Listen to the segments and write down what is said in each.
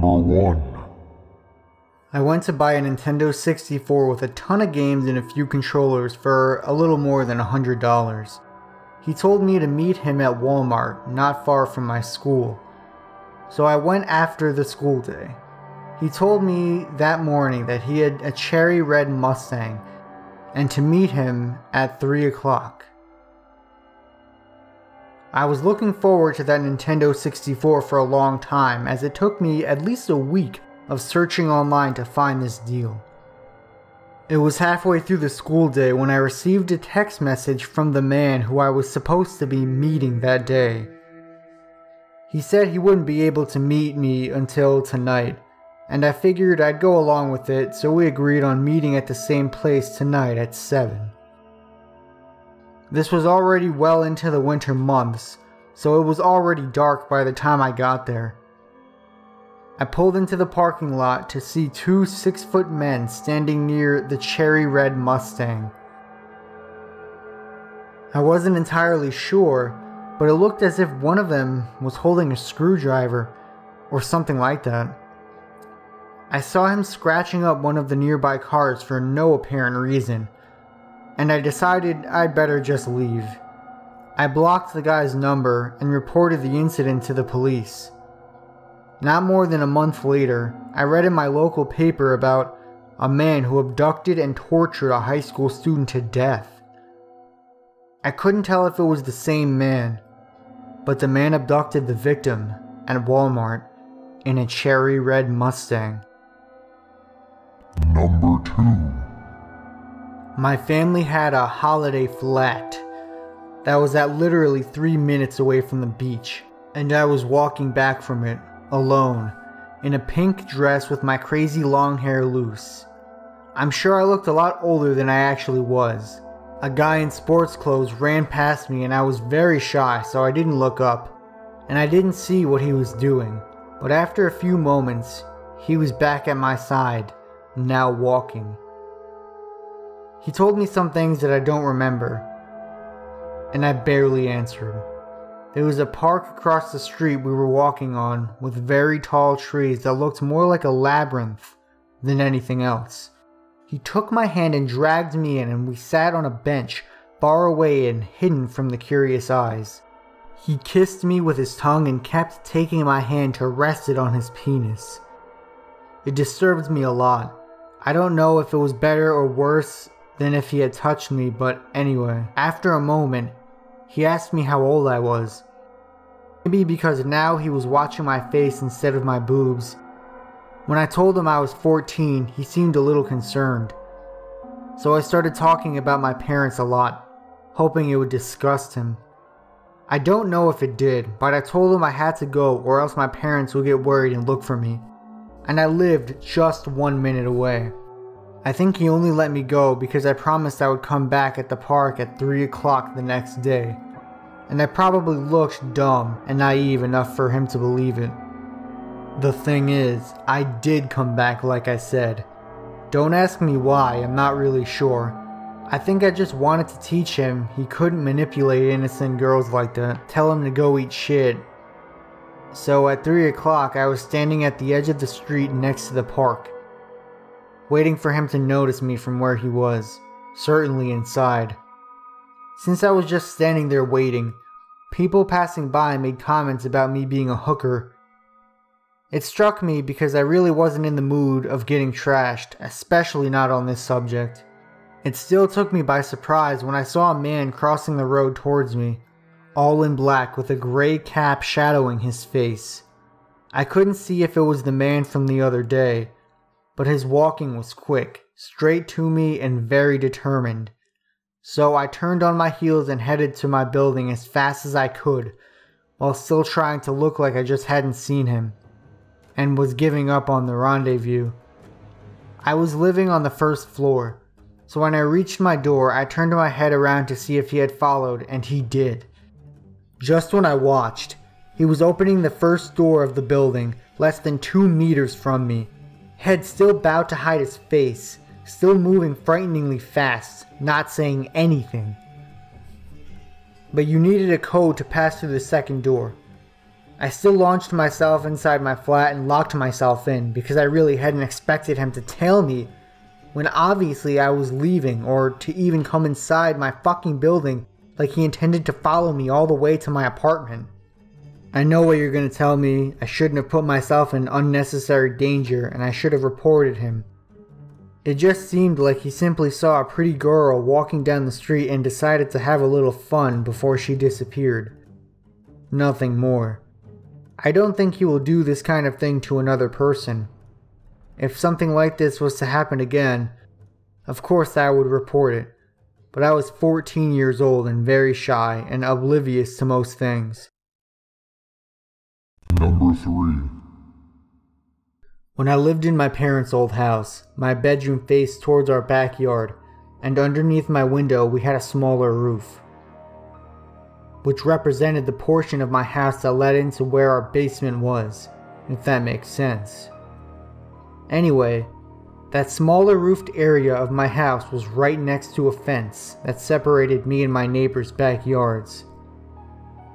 Number 1. I went to buy a Nintendo 64 with a ton of games and a few controllers for a little more than $100. He told me to meet him at Walmart, not far from my school. So I went after the school day. He told me that morning that he had a cherry red Mustang and to meet him at 3 o'clock. I was looking forward to that Nintendo 64 for a long time, as it took me at least a week of searching online to find this deal. It was halfway through the school day when I received a text message from the man who I was supposed to be meeting that day. He said he wouldn't be able to meet me until tonight, and I figured I'd go along with it, so we agreed on meeting at the same place tonight at 7. This was already well into the winter months, so it was already dark by the time I got there. I pulled into the parking lot to see 2 6-foot men standing near the cherry red Mustang. I wasn't entirely sure, but it looked as if one of them was holding a screwdriver or something like that. I saw him scratching up one of the nearby cars for no apparent reason, and I decided I'd better just leave. I blocked the guy's number and reported the incident to the police. Not more than a month later, I read in my local paper about a man who abducted and tortured a high school student to death. I couldn't tell if it was the same man, but the man abducted the victim at Walmart in a cherry red Mustang. Number 2. My family had a holiday flat that was at literally 3 minutes away from the beach, and I was walking back from it, alone, in a pink dress with my crazy long hair loose. I'm sure I looked a lot older than I actually was. A guy in sports clothes ran past me and I was very shy, so I didn't look up, and I didn't see what he was doing. But after a few moments, he was back at my side, now walking. He told me some things that I don't remember, and I barely answered. There was a park across the street we were walking on with very tall trees that looked more like a labyrinth than anything else. He took my hand and dragged me in, and we sat on a bench far away and hidden from the curious eyes. He kissed me with his tongue and kept taking my hand to rest it on his penis. It disturbed me a lot. I don't know if it was better or worse than if he had touched me, but anyway, after a moment, he asked me how old I was. Maybe because now he was watching my face instead of my boobs. When I told him I was 14, he seemed a little concerned. So I started talking about my parents a lot, hoping it would disgust him. I don't know if it did, but I told him I had to go or else my parents would get worried and look for me. And I lived just 1 minute away. I think he only let me go because I promised I would come back at the park at 3 o'clock the next day. And I probably looked dumb and naive enough for him to believe it. The thing is, I did come back like I said. Don't ask me why, I'm not really sure. I think I just wanted to teach him he couldn't manipulate innocent girls like that, tell him to go eat shit. So at 3 o'clock I was standing at the edge of the street next to the park, waiting for him to notice me from where he was, certainly inside. Since I was just standing there waiting, people passing by made comments about me being a hooker. It struck me because I really wasn't in the mood of getting trashed, especially not on this subject. It still took me by surprise when I saw a man crossing the road towards me, all in black with a gray cap shadowing his face. I couldn't see if it was the man from the other day, but his walking was quick, straight to me and very determined. So I turned on my heels and headed to my building as fast as I could, while still trying to look like I just hadn't seen him, and was giving up on the rendezvous. I was living on the first floor, so when I reached my door, I turned my head around to see if he had followed, and he did. Just when I watched, he was opening the first door of the building, less than 2 meters from me, head still bowed to hide his face, still moving frighteningly fast, not saying anything. But you needed a code to pass through the second door. I still launched myself inside my flat and locked myself in because I really hadn't expected him to tail me when obviously I was leaving, or to even come inside my fucking building like he intended to follow me all the way to my apartment. I know what you're gonna tell me. I shouldn't have put myself in unnecessary danger and I should have reported him. It just seemed like he simply saw a pretty girl walking down the street and decided to have a little fun before she disappeared. Nothing more. I don't think he will do this kind of thing to another person. If something like this was to happen again, of course I would report it, but I was 14 years old and very shy and oblivious to most things. Number 3. When I lived in my parents' old house, my bedroom faced towards our backyard, and underneath my window we had a smaller roof, which represented the portion of my house that led into where our basement was, if that makes sense. Anyway, that smaller roofed area of my house was right next to a fence that separated me and my neighbors' backyards.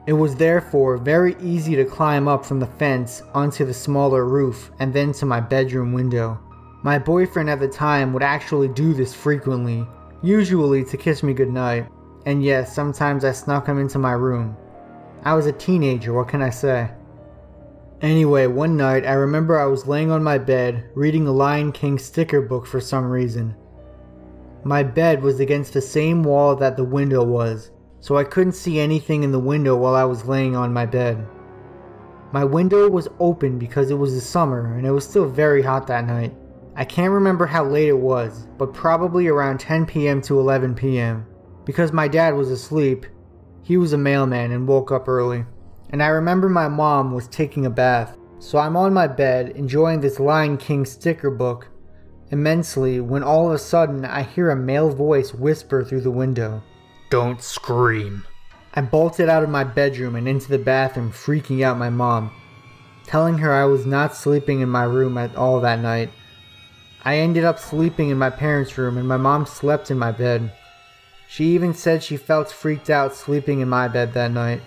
It was therefore very easy to climb up from the fence onto the smaller roof and then to my bedroom window. My boyfriend at the time would actually do this frequently, usually to kiss me goodnight, and yes, sometimes I snuck him into my room. I was a teenager, what can I say? Anyway, one night I remember I was laying on my bed reading a Lion King sticker book for some reason. My bed was against the same wall that the window was, so I couldn't see anything in the window while I was laying on my bed. My window was open because it was the summer and it was still very hot that night. I can't remember how late it was, but probably around 10 p.m. to 11 p.m. Because my dad was asleep. He was a mailman and woke up early. And I remember my mom was taking a bath. So I'm on my bed enjoying this Lion King sticker book immensely when all of a sudden I hear a male voice whisper through the window. "Don't scream." I bolted out of my bedroom and into the bathroom, freaking out my mom, telling her I was not sleeping in my room at all that night. I ended up sleeping in my parents' room and my mom slept in my bed. She even said she felt freaked out sleeping in my bed that night.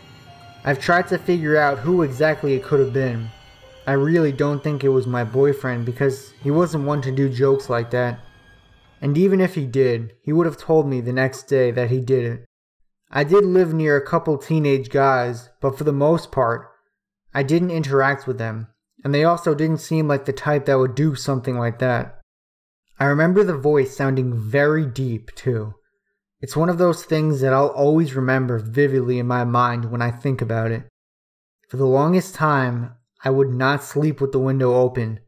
I've tried to figure out who exactly it could have been. I really don't think it was my boyfriend because he wasn't one to do jokes like that. And even if he did, he would have told me the next day that he did it. I did live near a couple teenage guys, but for the most part, I didn't interact with them, and they also didn't seem like the type that would do something like that. I remember the voice sounding very deep, too. It's one of those things that I'll always remember vividly in my mind when I think about it. For the longest time, I would not sleep with the window open,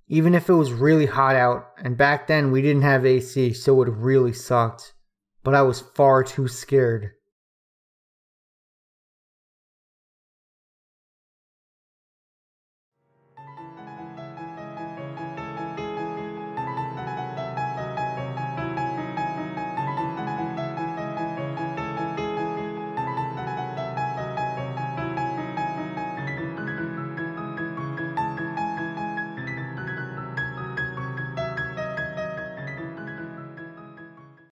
even if it was really hot out, and back then we didn't have AC, so it really sucked. But I was far too scared.